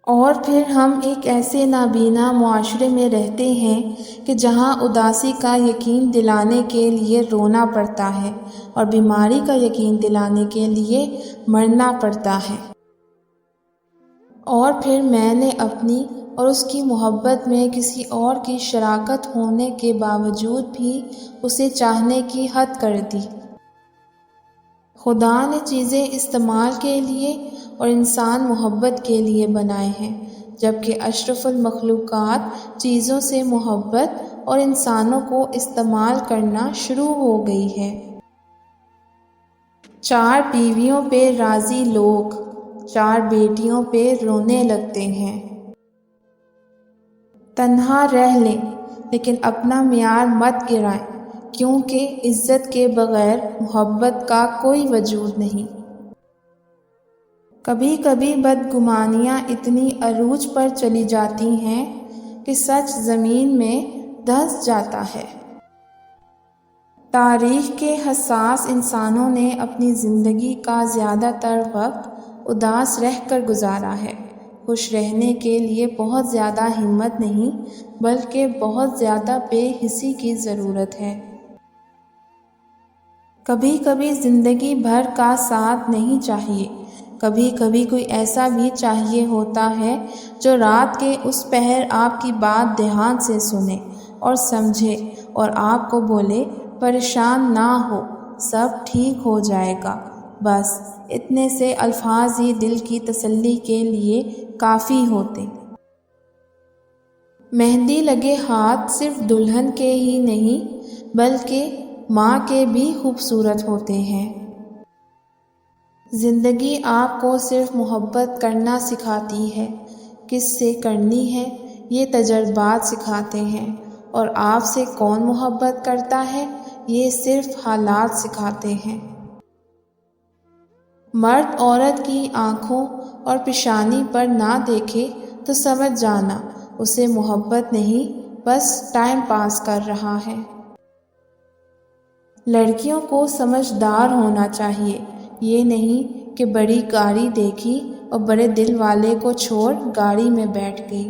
اور پھر ہم ایک ایسے نابینا معاشرے میں رہتے ہیں کہ جہاں اداسی کا یقین دلانے کے لیے رونا پڑتا ہے اور بیماری کا یقین دلانے کے لیے مرنا پڑتا ہے۔ اور پھر میں نے اپنی اور اس کی محبت میں کسی اور کی شراکت ہونے کے باوجود بھی اسے چاہنے کی حد کر دی۔ خدا نے چیزیں استعمال کے لیے اور انسان محبت کے لیے بنائے ہیں، جبکہ اشرف المخلوقات چیزوں سے محبت اور انسانوں کو استعمال کرنا شروع ہو گئی ہے۔ 4 بیویوں پہ راضی لوگ 4 بیٹیوں پہ رونے لگتے ہیں۔ تنہا رہ لیں لیکن اپنا معیار مت گرائیں، کیونکہ عزت کے بغیر محبت کا کوئی وجود نہیں۔ کبھی کبھی بدگمانیاں اتنی عروج پر چلی جاتی ہیں کہ سچ زمین میں دھنس جاتا ہے۔ تاریخ کے حساس انسانوں نے اپنی زندگی کا زیادہ تر وقت اداس رہ کر گزارا ہے۔ خوش رہنے کے لیے بہت زیادہ ہمت نہیں بلکہ بہت زیادہ بے حسی کی ضرورت ہے۔ کبھی کبھی زندگی بھر کا ساتھ نہیں چاہیے، کبھی کبھی کوئی ایسا بھی چاہیے ہوتا ہے جو رات کے اس پہر آپ کی بات دھیان سے سنے اور سمجھے اور آپ کو بولے پریشان نہ ہو، سب ٹھیک ہو جائے گا۔ بس اتنے سے الفاظ ہی دل کی تسلی کے لیے کافی ہوتے۔ مہندی لگے ہاتھ صرف دلہن کے ہی نہیں بلکہ ماں کے بھی خوبصورت ہوتے ہیں۔ زندگی آپ کو صرف محبت کرنا سکھاتی ہے، کس سے کرنی ہے یہ تجربات سکھاتے ہیں، اور آپ سے کون محبت کرتا ہے یہ صرف حالات سکھاتے ہیں۔ مرد عورت کی آنکھوں اور پیشانی پر نہ دیکھے تو سمجھ جانا اسے محبت نہیں بس ٹائم پاس کر رہا ہے۔ لڑکیوں کو سمجھدار ہونا چاہیے، یہ نہیں کہ بڑی گاڑی دیکھی اور بڑے دل والے کو چھوڑ گاڑی میں بیٹھ گئی۔